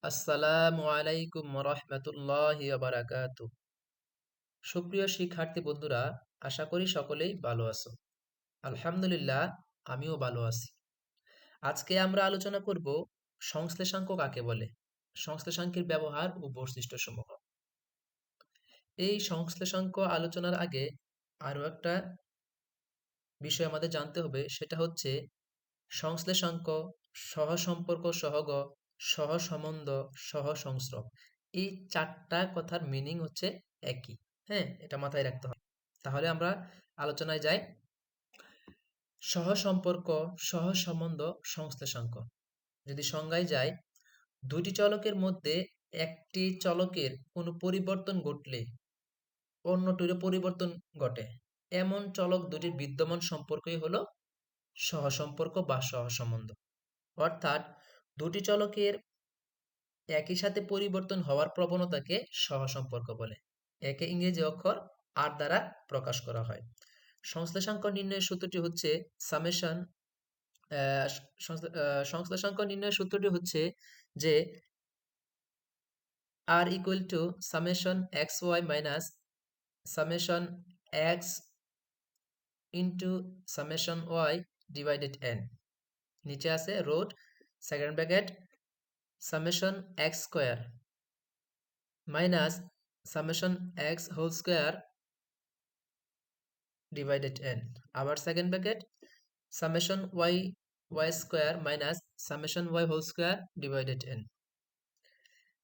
আসসালামু আলাইকুম রহমতুল্লাহি বারাকাতু। সুপ্রিয় শিক্ষার্থী বন্ধুরা, আশা করি সকলেই ভালো আছো। আলহামদুলিল্লাহ, আমিও ভালো আছি। আজকে আমরা আলোচনা করব সংশ্লেষাঙ্ক কাকে বলে, সংশ্লেষাঙ্কের ব্যবহার ও বৈশিষ্ট্য সমূহ। এই সংশ্লেষাঙ্ক আলোচনার আগে আরো একটা বিষয় আমাদের জানতে হবে, সেটা হচ্ছে সংশ্লেষাঙ্ক, সহসম্পর্ক, সহগ, সহসম্বন্ধ, সহসংস্রব। এই চারটা কথার মিনিং হচ্ছে একই। হ্যাঁ, এটা মাথায় রাখতে হবে। তাহলে আমরা আলোচনায় যাই। সহসম্পর্ক, সহসম্বন্ধ, সংশ্লেষাঙ্ক। যদি সংজ্ঞায় যাই, দুটি চলকের মধ্যে একটি চলকের কোনো পরিবর্তন ঘটলে অন্যটিরও পরিবর্তন ঘটে, এমন চলক দুটির বিদ্যমান সম্পর্কই হলো সহসম্পর্ক বা সহসম্বন্ধ। অর্থাৎ দুটি চলকের একই সাথে পরিবর্তন হওয়ার প্রবণতাকে সহসম্পর্ক বলে। একে ইংরেজি অক্ষর আর দ্বারা প্রকাশ করা হয়। সংশ্লেষাঙ্ক নির্ণয়ের সূত্রটি হচ্ছে সামেশন। সংশ্লেষাঙ্ক নির্ণয়ের সূত্রটি হচ্ছে যে r equal to summation x y minus summation x into summation y divided n. নিচে আছে root second bracket summation x square minus summation x whole square divided n. আবার second bracket summation y y square minus summation y whole square divided n.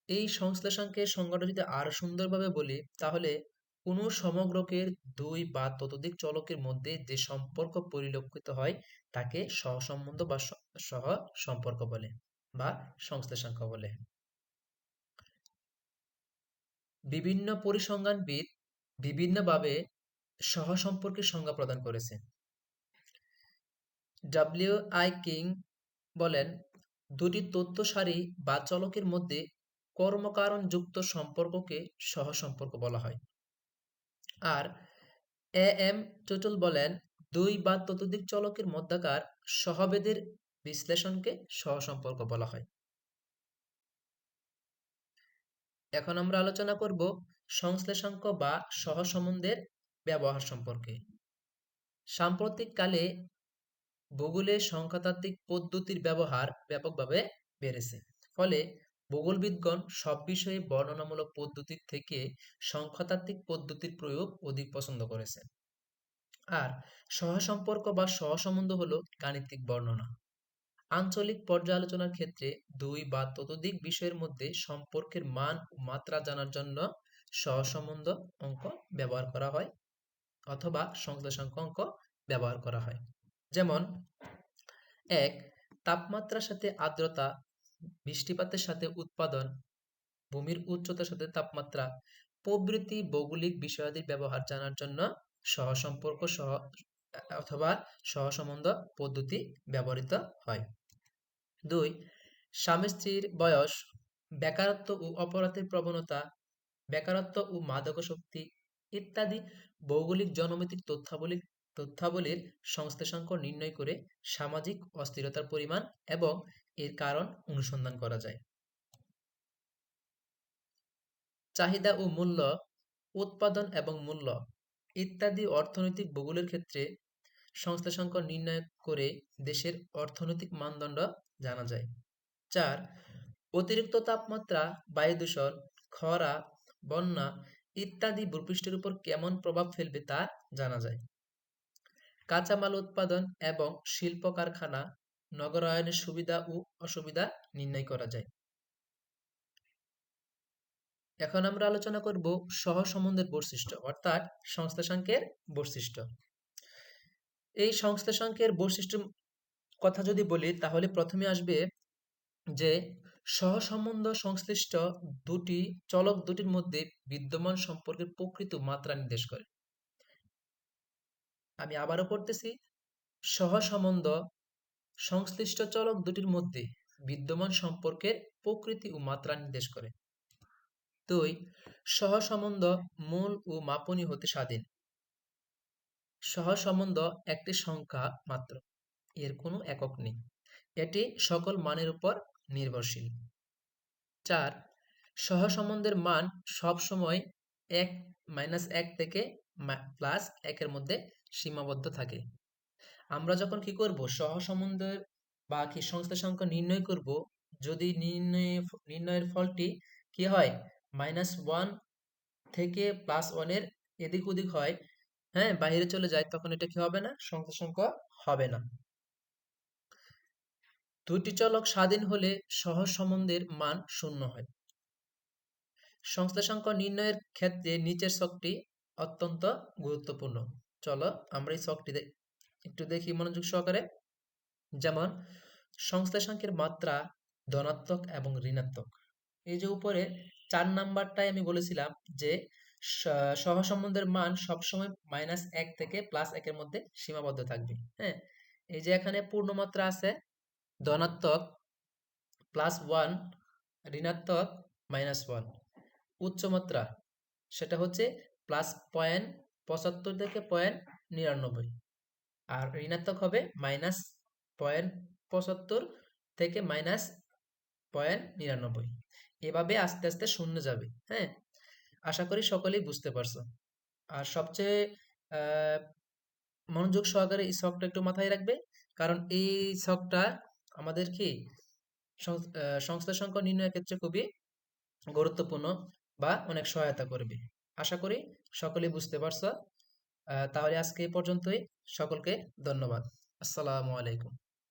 এই সংশ্লেষাঙ্কের সংজ্ঞাটা যদি আরো সুন্দরভাবে বলি, তাহলে কোনো সমগ্রকের দুই বা ততোধিক চলকের মধ্যে যে সম্পর্ক পরিলক্ষিত হয় তাকে সহসম্বন্ধ বা সহ সম্পর্ক বলে বা সংশ্লেষাঙ্ক বলে। বিভিন্ন পরিসংখ্যানবিদ বিভিন্নভাবে সহসম্পর্কের সংজ্ঞা প্রদান করেছে। ডব্লিউ.আই. কিং বলেন, দুটি তথ্য সারি বা চলকের মধ্যে কর্মকারণ যুক্ত সম্পর্ককে সহসম্পর্ক বলা হয়। আর এ.এম. টুটুল বলেন, দুই বা ততোধিক চলকের মধ্যকার সহভেদের বিশ্লেষণকে সহসম্পর্ক বলা হয়। এখন আমরা আলোচনা করব সংশ্লেষাঙ্ক বা সহসম্বন্ধের ব্যবহার সম্পর্কে। সাম্প্রতিককালে ভূগোলে সংখ্যাতাত্ত্বিক পদ্ধতির ব্যবহার ব্যাপকভাবে বেড়েছে। ফলে ভূগোলবিদগণ সব বিষয়ে বর্ণনামূলক পদ্ধতির থেকে সংখ্যাতাত্ত্বিক পদ্ধতির প্রয়োগ অধিক পছন্দ করেছেন। আর সহসম্পর্ক বা সহসম্বন্ধ হলো গাণিতিক বর্ণনা। আঞ্চলিক পর্যালোচনার ক্ষেত্রে দুই বা ততোধিক বিষয়ের মধ্যে সম্পর্কের মান ও মাত্রা জানার জন্য সহসম্বন্ধ অঙ্ক ব্যবহার করা হয় অথবা সংশ্লেষাঙ্ক অঙ্ক ব্যবহার করা হয়। যেমন এক, তাপমাত্রার সাথে আর্দ্রতা, বৃষ্টিপাতের সাথে উৎপাদন, ভূমির উচ্চতার সাথে তাপমাত্রা প্রভৃতি ভৌগোলিক বিষয়াদির ব্যবহার জানার জন্য সহসম্পর্ক অথবা সহসম্বন্ধ পদ্ধতি ব্যবহৃত হয়। দুই, স্বামী স্ত্রীর বয়স, বেকারত্ব ও অপরাধের প্রবণতা, বেকারত্ব ও মাদকাসক্তি ইত্যাদি ভৌগোলিক জনমিতিক তথ্যাবলীর সংশ্লেষাঙ্ক নির্ণয় করে সামাজিক অস্থিরতার পরিমাণ এবং এর কারণ অনুসন্ধান করা যায়। চাহিদা ও মূল্য, উৎপাদন এবং মূল্য ইত্যাদি অর্থনৈতিক ভূগোলের ক্ষেত্রে সংশ্লেষাঙ্ক নির্ণয় করে দেশের অর্থনৈতিক মানদণ্ড জানা যায়। চার, অতিরিক্ত তাপমাত্রা, বায়ু দূষণ, খরা, বন্যা ইত্যাদি ভূপৃষ্ঠের উপর কেমন প্রভাব ফেলবে তা জানা যায়। কাঁচামাল উৎপাদন এবং শিল্প কারখানা, নগরায়নের সুবিধা ও অসুবিধা নির্ণয় করা যায়। এখন আমরা আলোচনা করব সহসম্বন্ধের বৈশিষ্ট্য অর্থাৎ সংশ্লেষাঙ্কের বৈশিষ্ট্য। এই সংশ্লেষাঙ্কের বৈশিষ্ট্য কথা যদি বলি, তাহলে প্রথমে আসবে যে সহসম্বন্ধ সংশ্লিষ্ট দুটি চলক দুটির মধ্যে বিদ্যমান সম্পর্কের প্রকৃত মাত্রা নির্দেশ করে। আমি আবারও পড়তেছি, সহসম্বন্ধ সংশ্লিষ্ট চলক দুটির মধ্যে বিদ্যমান সম্পর্কের প্রকৃতি ও মাত্রা নির্দেশ করে। দুই, সহসম্বন্ধ মূল ও মাপনীয় হতে স্বাধীন। সহসম্বন্ধ একটি সংখ্যা মাত্র, এর কোনো একক নেই, এটি সকল মানের উপর নির্ভরশীল। 4 সহসম্বন্ধের মান সব সময় 1 -1 থেকে +1 এর মধ্যে সীমাবদ্ধ থাকে। আমরা যখন কি করব সহসম্বন্ধের বা কি সংশ্লেষাঙ্ক নির্ণয় করব, যদি নির্ণয়ের ফলটি কি হয় -1 থেকে +1 এর এদিক ওদিক হয়, হ্যাঁ, বাইরে চলে যায়, তখন এটা কি হবে না, সংশ্লেষাঙ্ক হবে না। দুটি চলক স্বাধীন হলে সহসম্বন্ধের মান শূন্য হয়। সংশ্লেষাঙ্ক নির্ণয়ের ক্ষেত্রে নিচের ছকটি অত্যন্ত গুরুত্বপূর্ণ। চলো আমরা এই ছকটি একটু দেখি মনোযোগ সহকারে। যেমন সংশ্লেষাঙ্কের মাত্রা ধনাত্মক এবং ঋণাত্মক। এই যে উপরে 4 নাম্বারটায় আমি বলেছিলাম যে সহসম্বন্ধের মান সবসময় -1 থেকে +1 এর মধ্যে সীমাবদ্ধ থাকবে। হ্যাঁ, এই যে এখানে পূর্ণমাত্রা আছে ধনাত্মক +1, ঋণাত্মক -1। উচ্চমাত্রা সেটা হচ্ছে +0.75 থেকে 0.99, আর ঋণাত্মক হবে -0.75 থেকে -0.99। এভাবে আস্তে আস্তে শূন্য যাবে। হ্যাঁ, আশা করি সকলেই বুঝতে পারছো। আর সবচেয়ে আহ, মনোযোগ সহকারে এই ছকটা একটু মাথায় রাখবে, কারণ এই ছকটা আমাদের কি সংশ্লেষাঙ্ক নির্ণয়ের ক্ষেত্রে খুবই গুরুত্বপূর্ণ বা অনেক সহায়তা করবে। আশা করি সকলেই বুঝতে পারছো। তাহলে আজকে এই পর্যন্তই। সকলকে ধন্যবাদ। আসসালামু আলাইকুম।